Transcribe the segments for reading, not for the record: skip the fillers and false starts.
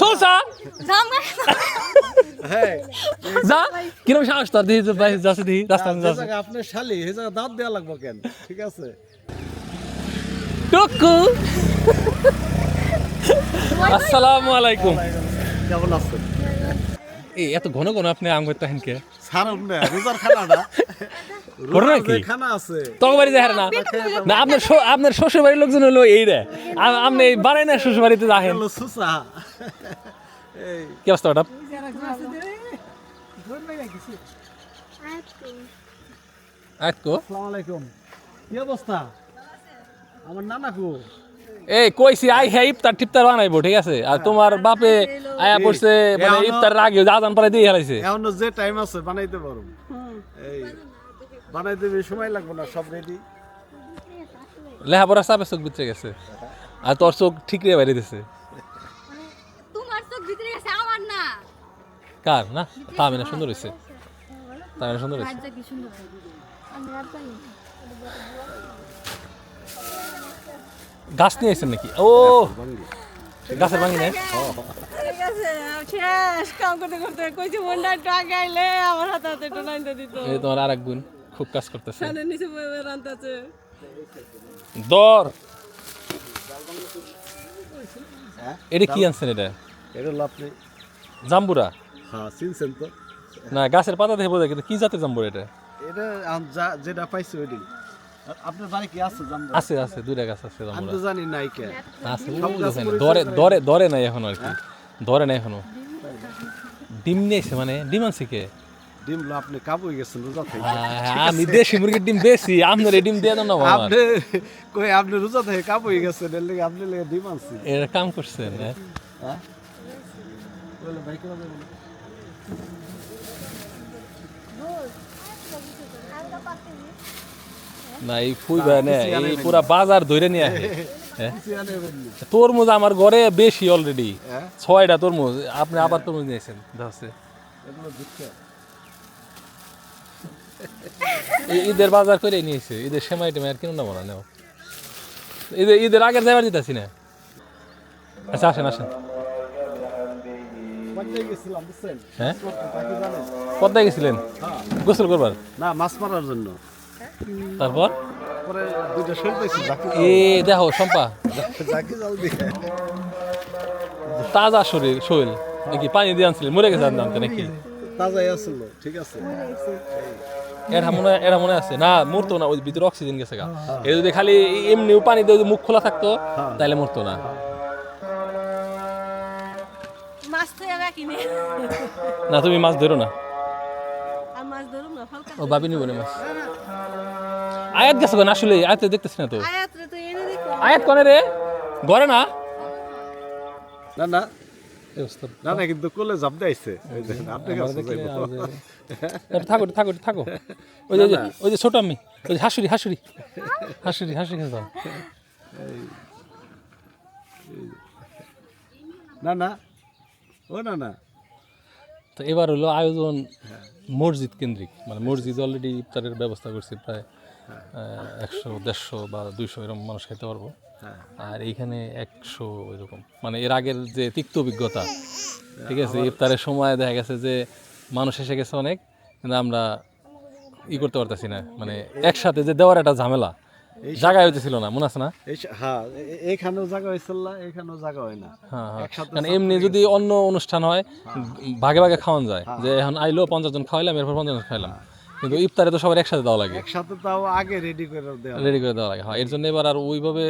Sosa হ্যাঁ যা কিরম সাহস তোর দিহি ভাই যাচ্ছে দিহি রাস্তা যে যাচ্ছে জায়গা আপনার শালি এই জায়গা দাঁত দেওয়া লাগবে কেন ঠিক আছে টুকু আসসালামু আলাইকুম কেমন আছেন এই এত ঘন ঘন আপনি আম করতে হেন কে সারুন না রোজার খানাটা ঘটনা রোজার কি? যে খানা আছে তোর বাড়ি যায় না না আপনার শ্বশুর বাড়ির লোকজন হলো এই রে আপনি বাড়াই না শ্বশুর বাড়িতে যাহেন হলো সুসা এই কি অবস্থা ম্যাডাম আজকো আসসালামু আলাইকুম কি অবস্থা আমার নানা কো এই কইছি আই হ্যাঁ ইফতার টিফতার বানাইবো ঠিক আছে আর তোমার বাপে আয়া পড়ছে মানে ইফতার আগে আজান পরে দিয়ে হেলাইছে এখনো যে টাইম আছে বানাইতে পারো এই বানাইতে বেশি সময় লাগবে না সব রেডি লেহাপড়া চাপে চোখ ভিতরে গেছে আর তোর চোখ ঠিক রে বাইরে দিছে তোমার চোখ ভিতরে গেছে আমার না কার না তা আমি না সুন্দর হয়েছে তা আমি সুন্দর হয়েছে রাজ্য কি সুন্দর আমি রাত পাই গাছ নিয়ে আসছেন নাকি ও গাছের ভাঙি না ঠিক আছে শেষ কাম করতে করতে কইছি মনটা একটু আগে আইলে আমার হাতে হাতে একটু লাইনটা দিত এই তোমার আর এক বোন খুব কাজ করতেছে ফ্যানের নিচে বয়ে রান্তাছে দর হ্যাঁ এটা কি আনছেন এটা এটা হলো আপনি জাম্বুরা হ্যাঁ চিনছেন তো না গাছের পাতা দেখে বোঝা কিন্তু কি জাতের জাম্বুরা এটা এটা যেটা পাইছি ওইটি আপনার বাড়ি কি আছে জানবো আছে আছে দুইটা গাছ আছে আমি জাম্বুরা তো জানি নাই কে আছে ধরে ধরে ধরে নাই এখনো আর কি ধরে নাই এখনো ডিম নিয়েছে মানে ডিম আনছে কে ডিম লো আপনি কাবুই গেছেন রোজা থেকে আমি দেশি মুরগির ডিম বেশি আপনার এই ডিম দিয়ে দাও না বাবা আপনি কই আপনি রোজা থেকে কাবুই গেছেন এর লাগি আপনি লাগি ডিম আনছি এর কাম করছেন হ্যাঁ হ্যাঁ বলে ভাই করে বলে না এই ফুই ভাই না এই পুরা বাজার ধরে নিয়ে আসে হ্যাঁ সিয়ানে বললি তরমুজ আমার ঘরে বেশি অলরেডি হ্যাঁ 6টা তরমুজ আপনি আবার তরমুজ নিয়েছেন দেখছে এগুলো দিচ্ছে ঈদের বাজার করে নিয়েছে ঈদের সেমাই টেমাই আর কিনুন না মনে নেও ঈদের আগের যাবার দিতেছি না আচ্ছা আসেন আসেন কোথায় গেছিলাম বুঝছেন হ্যাঁ বাকি জানেন কোথায় গেছিলেন গোসল করবার না মাছ মারার জন্য তারপর পরে দুইটা শৈল পাইছি বাকি এ দেখো সম্পা জাকি জাল দিয়ে তাজা শরীর শৈল নাকি পানি দিয়ে আনছিলেন মরে গেছে আনতে নাকি তাজাই আসল ঠিক আছে এরা মনে আছে না মরতো না ওই ভিতরে অক্সিজেন গেছে গা এই যদি খালি এমনিও পানি দিয়ে যদি মুখ খোলা থাকতো তাহলে মরতো না মাছ তো এরা কিনে না তুমি মাছ ধরো না আর মাছ ধরুম না ফলকা ও ভাবি নিব না মাছ আয়াত গেছে কেন আসলে আয়াতে দেখতেছি না তো আয়াত রে তো এনে দেখো আয়াত কনে রে ঘরে না না না এই অবস্থা। না না কিন্তু কোলে জাপ দিয়েছে ওই যে আপনি আমার কাছে দেখলে যাইবো আর যে- থাকো থাকো থাকো ওই যে ছোট আমি ওই যে হাসুরি হাসুরি হাসুরি হাসুরি খেয়ে যাও না না ও না না তো এবার হলো আয়োজন মসজিদ কেন্দ্রিক মানে মসজিদ অলরেডি ইফতারের ব্যবস্থা করছে প্রায় 100 150 বা 200 এরকম মানুষ খেতে পারবো আর এইখানে 100 এরকম মানে এর আগের যে তিক্ত অভিজ্ঞতা ঠিক আছে ইফতারের সময় দেখা গেছে যে মানুষ এসে গেছে অনেক কিন্তু আমরা করতে পারতেছি না মানে একসাথে যে দেওয়ার একটা ঝামেলা জায়গায় হইতেছিল না মনে আছে না হ্যাঁ এইখানেও জায়গা হয়েছিল না এইখানেও জায়গা হয় না হ্যাঁ হ্যাঁ একসাথে কারণ এমনি যদি অন্য অনুষ্ঠান হয় ভাগে ভাগে খাওয়ান যায় যে এখন আইলো 50 জন খাওয়াইলাম এরপর 50 জন খাইলাম কিন্তু ইফতারে তো সবার একসাথে দেওয়া লাগে একসাথে তাও আগে রেডি করে দেওয়া রেডি করে দেওয়া লাগে হ্যাঁ এর জন্য এবার আর ওইভাবে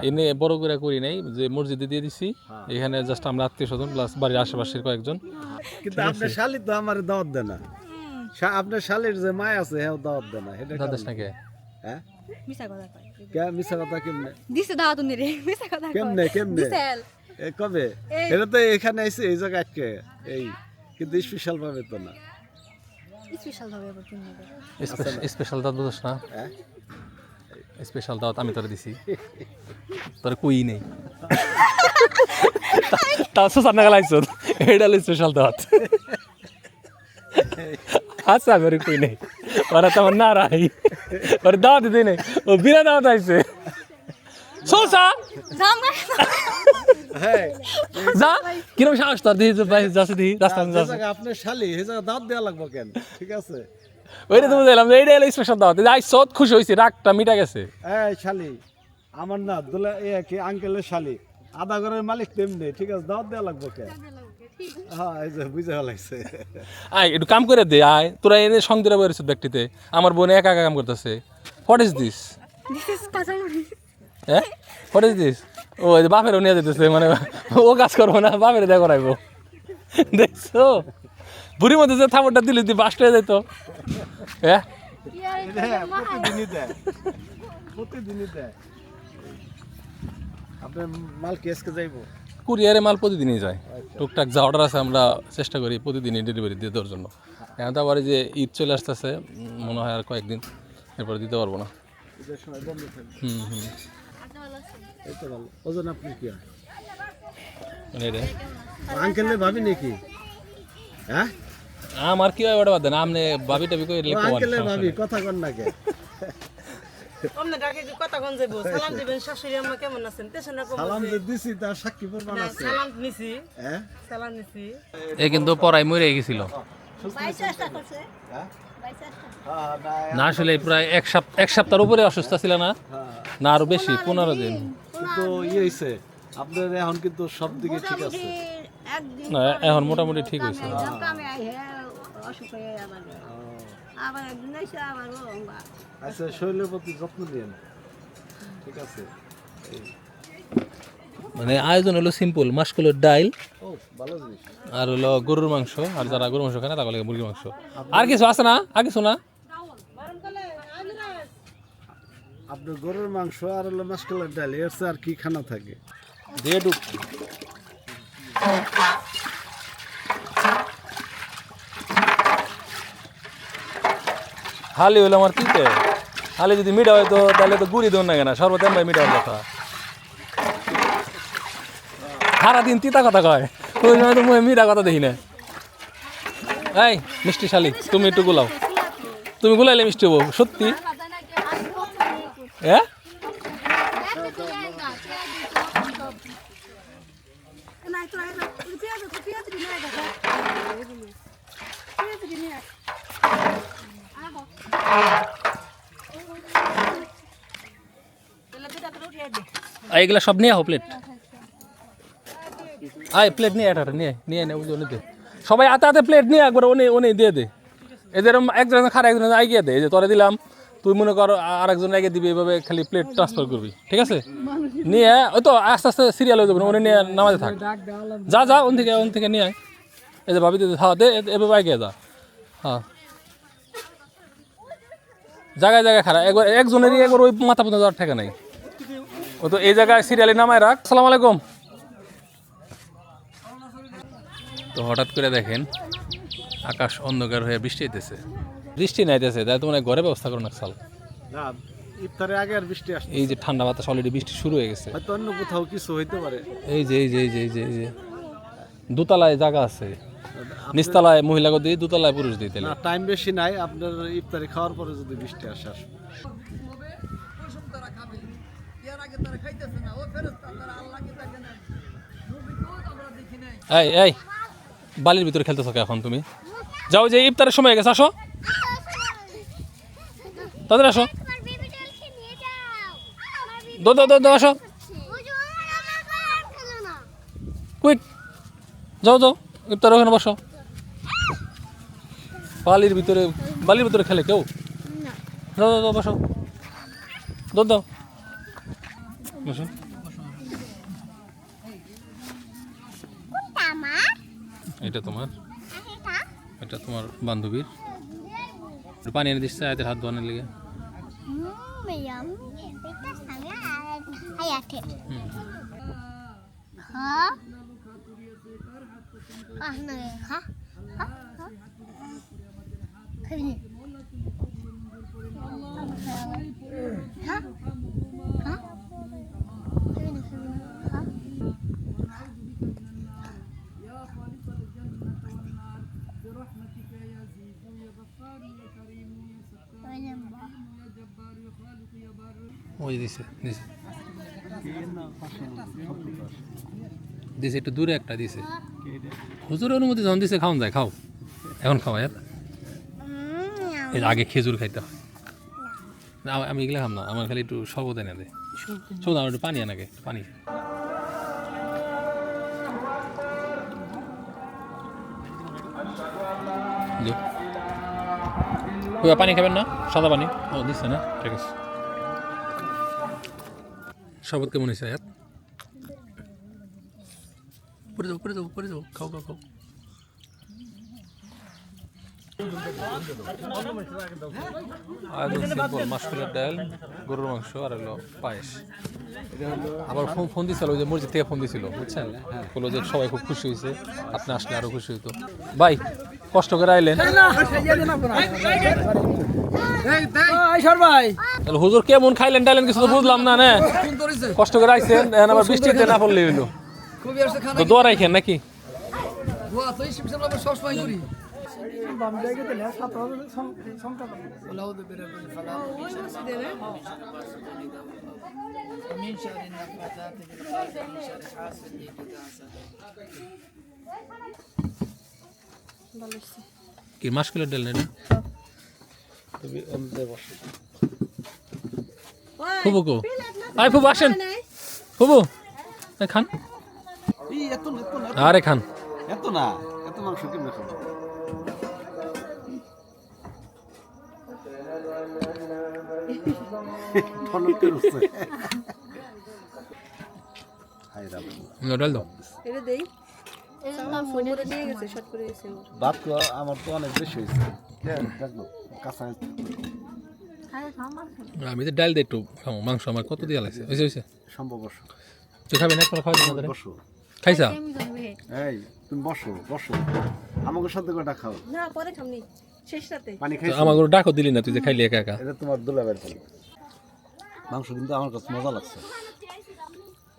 এনে বড় করে করি নাই যে মসজিদে দিয়ে দিছি এখানে জাস্ট আমরা আত্মীয় স্বজন প্লাস বাড়ির আশেপাশের কয়েকজন কিন্তু আপনার শালি তো আমার দাওয়াত দেয় না আপনার শালির যে মায় আছে হ্যাঁ দাওয়াত দেয় না এটা দাদাস নাকি হ্যাঁ মিছা কথা কয় কে মিছা কথা কেমনে দিছে দাও তুমি রে মিছা কথা কয় কেমনে কেমনে দিছেল এ কবে এটা তো এখানে আইছে এই জায়গা আটকে এই কিন্তু স্পেশাল ভাবে তো না স্পেশাল হবে আবার তুমি হবে স্পেশাল দাওয়াত বুঝছ না হ্যাঁ স্পেশাল দাওয়াত আমি তোরে দিছি তোর কই নেই তাও সোসার না গেলাইছো এটা হলো স্পেশাল দাওয়াত আচ্ছা আমি ওরে কই নেই ওরা তো আমার না রাই ওরে দাওয়াত দিতে নেই ও বিনা দাওয়াত আইছে সোসা জাম হ্যাঁ যা কিরম সাহস তোর দিহি যাচ্ছে দিহি রাস্তা যে যাচ্ছে জায়গা আপনার শালি সেই জায়গা দাঁত দেওয়া লাগবে কেন ঠিক আছে ওইটা তুমি দিলাম এইটা হলো স্পেশাল দাওয়াত যাই সত খুশি হয়েছি রাগটা মিটা গেছে এই শালি আমার না দুলা কি আঙ্কেলের শালি আধা ঘরের মালিক তেমনি ঠিক আছে দাঁত দেওয়া লাগবে কেন হ্যাঁ এই যে বুঝে লাগছে আয় একটু কাম করে দে আয় তোরা এনে সঙ্গে বেরোছিস ব্যক্তিতে আমার বোন একা একা কাম করতেছে হোয়াট ইজ দিস হ্যাঁ হোয়াট ইজ দিস ও এই যে বাপেরও নিয়ে যেতেছে মানে ও কাজ করবো না বাপের দেখা করাইবো দেখছো বুড়ির মধ্যে যে থাপড়টা দিলি তুই বাস্ট হয়ে যেত হ্যাঁ প্রতিদিনই দেয় প্রতিদিনই দেয় আপনার মাল কেসকে যাইবো কুরিয়ারে মাল প্রতিদিনই যায় টুকটাক যা অর্ডার আছে আমরা চেষ্টা করি প্রতিদিনই ডেলিভারি দিয়ে দেওয়ার জন্য এখন তো আবার এই যে ঈদ চলে আসতেছে মনে হয় আর কয়েকদিন এরপরে দিতে পারবো না ঈদের সময় বন্ধ থাকবে হুম এই তো ভালো ওজন আপনি কি হয় মানে রে আঙ্কেলে ভাবি নাকি হ্যাঁ আমার কি হয় ওটা বাদ দেন আপনি ভাবি টাবি করে আঙ্কেলে ভাবি কথা কন না কে অমনে ডাকে কি কথা কোন যাইবো সালাম দিবেন শাশুড়ি আম্মা কেমন আছেন তেছনা কম সালাম যে দিছি তার সাক্ষী প্রমাণ আছে সালাম নিছি হ্যাঁ সালাম নিছি এ কিন্তু পড়াই মরে গেছিল না আসলে প্রায় এক সপ্তাহের উপরে অসুস্থ ছিল না না আরো বেশি 15 দিন কিন্তু ইয়ে হইছে আপনার এখন কিন্তু সব দিকে ঠিক আছে না এখন মোটামুটি ঠিক হয়েছে আচ্ছা শরীরের প্রতি যত্ন দিন ঠিক আছে মানে আয়োজন হলো সিম্পল মাসকলের ডাইল ও ভালো জিনিস আর হলো গরুর মাংস আর যারা গরুর মাংস খায় না তাহলে মুরগির মাংস আর কিছু আছে না আর কিছু না আপনার গরুর মাংস আর হলো মাসকলার ডাল এর চেয়ে আর কি খানা থাকে দিয়ে ঢুক হালি হলো আমার তিতে হালি যদি মিঠা হয় তো তাহলে তো গুড়ি দেন না কেন সর্বত এমনি মিঠা হওয়ার কথা সারাদিন তিতা কথা কয় ওই সময় তো মুখে মিঠা কথা দেখি না এই মিষ্টি শালি তুমি একটু গুলাও তুমি গুলাইলে মিষ্টি হবো সত্যি হ্যাঁ এইগুলা সব নিয়ে আহ প্লেট আয় প্লেট নিয়ে এটা নিয়ে নিয়ে নে ওই দে সবাই আতে আতে প্লেট নিয়ে একবার ওনে দিয়ে দে এদের একজন খারা একজন আইগিয়ে দে এই যে তোরা দিলাম তুই মনে কর আর একজন আগে দিবি এইভাবে খালি প্লেট ট্রান্সফার করবি ঠিক আছে নিয়ে ওই তো আস্তে আস্তে সিরিয়াল হয়ে যাবে ওনে নিয়ে নামাজে থাক যা যা ওন থেকে নিয়ে আয় এই যে ভাবি দিতে হ্যাঁ দে এভাবে আগে যা হ্যাঁ জায়গায় জায়গায় খারাপ একবার একজনেরই একবার ওই মাথা পর্যন্ত যাওয়ার ঠেকা নাই ও তো এই জায়গায় সিরিয়ালে নামায় রাখ আসসালামু আলাইকুম তো হঠাৎ করে দেখেন আকাশ অন্ধকার হয়ে বৃষ্টি নাইতেছে তাই তো মানে ঘরে ব্যবস্থা করো না সাল না ইফতারের আগে আর বৃষ্টি আসছে এই যে ঠান্ডা বাতাস অলরেডি বৃষ্টি শুরু হয়ে গেছে হয়তো অন্য কোথাও কিছু হইতে পারে এই যে দোতলায় জায়গা আছে নিচতলায় মহিলা দিয়ে দোতলায় পুরুষ দিয়ে না টাইম বেশি নাই আপনার ইফতারি খাওয়ার পরে যদি বৃষ্টি আসে আসবে এই বালির ভিতরে খেলতেছ এখন তুমি যাও যে ইফতারের সময় গেছে আসো তাদের আসো দো আসো কুইক যাও ইফতার ওখানে বসো বালির ভিতরে খেলে কেউ দাও বসো দাও বসো এটা তোমার বান্ধবীর পানি এনে দিচ্ছে আয়াতের হাত ধোয়ানোর লেগে ওই দিছে দিছে একটু দূরে একটা দিছে হুজুর অনুমতি যখন দিছে খাওন যায় খাও এখন খাওয়া এর আগে খেজুর খাইতে হয় না আমি এগুলো খাম না আমার খালি একটু শরবত এনে দে শোন আমার একটু পানি আনাকে পানি পানি খাবেন না সাদা পানি ও দিচ্ছে না ঠিক আছে শরবত কেমন হয়েছে আয়াত পরে যাও খাও খাও খাও একদম সিম্পল মাসকলার ডাল গরুর মাংস আর হলো পায়েস আবার ফোন দিছিল ওই যে মসজিদ থেকে ফোন দিছিল বুঝছেন বললো যে সবাই খুব খুশি হয়েছে আপনি আসলে আরো খুশি হইতো ভাই কষ্ট করে আইলেন তাহলে হুজুর কেমন খাইলেন টাইলেন কিছু তো বুঝলাম না না কষ্ট করে আইছেন এখন আবার বৃষ্টিতে না পড়লে হইলো তো দোয়া রাখেন নাকি কি মাসকলার ডাল না ফুবু কো আই ফুবু আসেন ফুবু খান আরে খান এত না এত মাংস কেমনে খাবো ডাল দাও এটা দেই ফোনে দিয়ে গেছে শর্ট করে গেছে ভাত তো আমার তো অনেক বেশি হয়েছে দেখো কাঁচা আমি তো ডাল দিই একটু খাবো মাংস আমার কত দিয়া লাগছে হয়েছে হয়েছে সম্ভব বসো তুই খাবি না খাওয়া যাবে বসো খাইছা এই তুমি বসো বসো আমাকে সাথে কটা খাও না পরে খামনি শেষ রাতে পানি খাই আমাকে ডাকও দিলি না তুই যে খাইলি একা একা এটা তোমার দুলাবের পানি মাংস কিন্তু আমার কাছে মজা লাগছে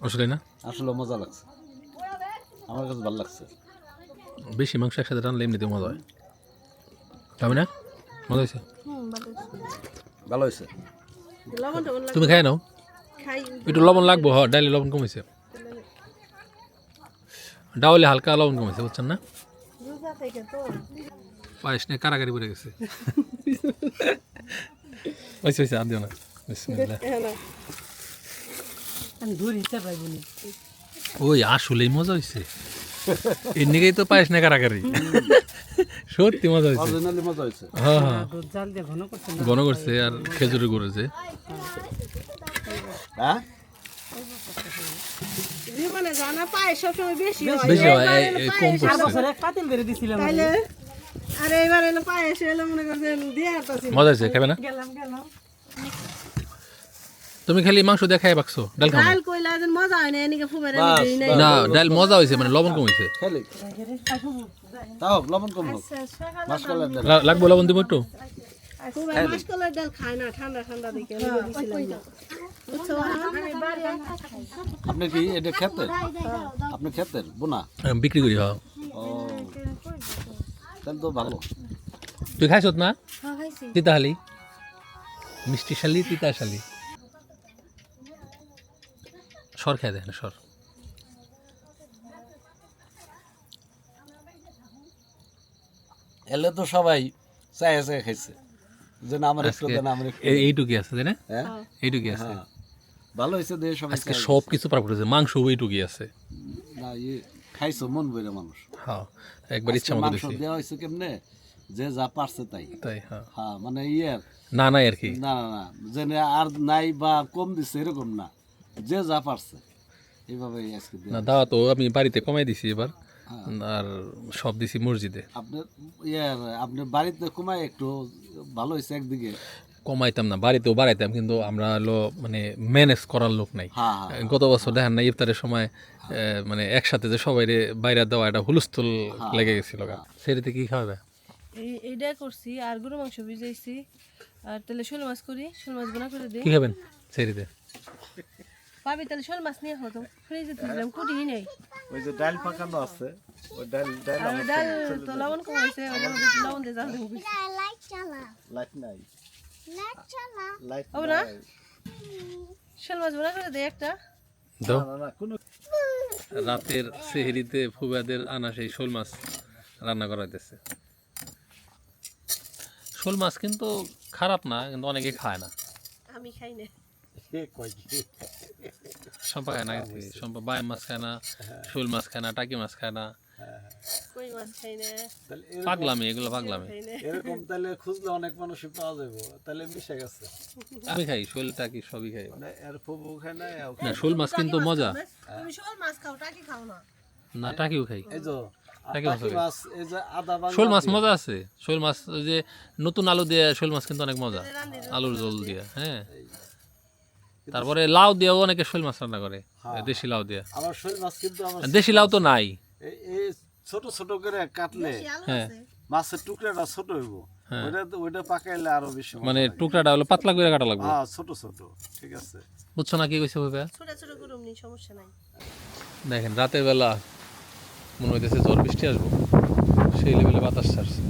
আসলে না আসলে মজা লাগছে আমার কাছে ভালো লাগছে বেশি মাংস একসাথে রান্নলে এমনিতে মজা হয় খাবি না মজা হয়েছে ভালো হয়েছে লবণ টবণ তুমি খাই নাও খাই একটু লবণ লাগবো হ ডাইলে লবণ কমেছে ডাউলে হালকা লবণ কমেছে বুঝছেন না রোজা থেকে তো পায়েস নিয়ে কারাগারি পড়ে গেছে হয়েছে হয়েছে আর দিও না বিসমিল্লাহ ওই আসলেই মজা হয়েছে এর নিকেই তো পায়েস না কারাগারি সত্যি মজা হয়েছে অরিজিনালি মজা হয়েছে হ্যাঁ হ্যাঁ ঘন করছে আর খেজুরের করেছে হ্যাঁ জীবনে জানা পায় সবসময় বেশি হয় বেশি হয় কম করছে তাইলে আরে এবার এলো পায়েস এলো মনে করছেন দিয়ে আসতেছি মজা হয়েছে খাবে না গেলাম তুমি খালি মাংস দিয়ে খাই বাকছো ডাল খাও ডাল কইলা যেন মজা হয় না এনিকে ফুবের আমি দেই নাই না ডাল মজা হয়েছে মানে লবণ কম হয়েছে খেলে তাও লবণ কম হোক মাসকলার ডাল লাগবো লবণ দিব একটু ফুবের মাসকলার ডাল খায় না ঠান্ডা ঠান্ডা দিকে আমি দিছিলাম না বুঝছো আপনি কি এটা খেতের আপনি খেতের বোনা বিক্রি করি হ্যাঁ ও তাহলে তো ভালো তুই খাইছ না হ্যাঁ খাইছি তিতা শালি মিষ্টি শালি তিতা শালি সর খাই দেয় না সর এলে তো সবাই চায় চায় খাইছে যে না আমার একটু দেন আমার একটু এইটুকি আছে তাই না হ্যাঁ এইটুকি আছে হ্যাঁ ভালো হয়েছে দিয়ে সবাই আজকে সব কিছু পার করেছে মাংস এইটুকি আছে না ইয়ে খাইছো মন বইরে মানুষ হ্যাঁ একবার ইচ্ছা মতো মাংস দিছি দেওয়া হয়েছে কেমনে যে যা পারছে তাই তাই হ্যাঁ হ্যাঁ মানে ইয়ে না নাই আর কি না না না যে আর নাই বা কম দিচ্ছে এরকম না যে যা পারছে এইভাবে আজকে দেয়া। না দাওয়া তো আমি বাড়িতে কমাই দিছি এবার আর সব দিছি মসজিদে আপনার ইয়ে আপনি বাড়িতে কমায় একটু ভালো হয়েছে একদিকে কমাইতাম না বাড়িতেও বাড়াইতাম কিন্তু আমরা হলো মানে ম্যানেজ করার লোক নাই হ্যাঁ হ্যাঁ গত বছর দেখেন না ইফতারের সময় মানে একসাথে যে সবাই বাইরে দেওয়া একটা হুলস্থুল লেগে গেছিল সেটাতে কি খাওয়াবে এইটা করছি আর গরু মাংস ভিজাইছি আর তাহলে শোল মাছ করি শোল মাছ বোনা করে দিই কি খাবেন সেরিতে পাবি তাহলে শোল মাছ নিয়ে হতো ফ্রিজে দিলাম কুটিই নেই ওই যে ডাল পাকানো আছে ওই ডাল ডাল আর ডাল তো লবণ কম হয়েছে লবণ দিয়ে জাল দেবো লাইট নাই লাইট ও না শোল মাছ বোনা করে দিই একটা দাও না না কোনো রাতের সেহরিতে ফুবাদের আনা সেই শোল মাছ রান্না করাইতেছে। শোল মাছ কিন্তু খারাপ না, কিন্তু অনেকে খায় না। আমি খাই না। এ কয় কি সম্পা খায় না, সম্পা বাই মাছ খায় না, শোল মাছ খায় না, টাকি মাছ খায় না। কই মাছ খাই না। তাহলে পাগলামি, এগুলো পাগলামি। খাই না। এরকম তাহলে খুঁজলে অনেক মানুষই পাওয়া যাবে, তাহলে মিশে গেছে। আমি খাই শোল, টাকি সবই খাই। মানে এর ফুবু খায় না, এও না খায় শোল মাছ কিন্তু মজা। তুমি শোল মাছ খাও, টাকি খাও না। না টাকিও খাই। এই যে টাকি মাছ টাকি মাছ, এই যে আদা বাংলা শোল মাছ মজা আছে। শোল মাছ ওই যে নতুন আলু দিয়ে শোল মাছ কিন্তু অনেক মজা, আলুর ঝোল দিয়ে। হ্যাঁ, তারপরে লাউ দিয়েও অনেকে শোল মাছ রান্না করে, দেশি লাউ দিয়ে। আমার শোল মাছ কিন্তু আমার দেশি লাউ তো নাই। এই ছোট ছোট করে কাটলে হ্যাঁ, মাছের টুকরাটা ছোট হইব, ওইটা পাকাইলে আরো বেশি মজা মানে লাগে। টুকরাটা হলো পাতলা করে কাটা লাগবে। হ্যাঁ ছোট ছোট, ঠিক আছে। বুঝছো না কি কইছে ভাবে? ছোট ছোট করুম নি, সমস্যা নাই। দেখেন রাতের বেলা মনে হইতেছে ঝড় বৃষ্টি আসবো, সেই লেভেলে বাতাস ছাড়ছে।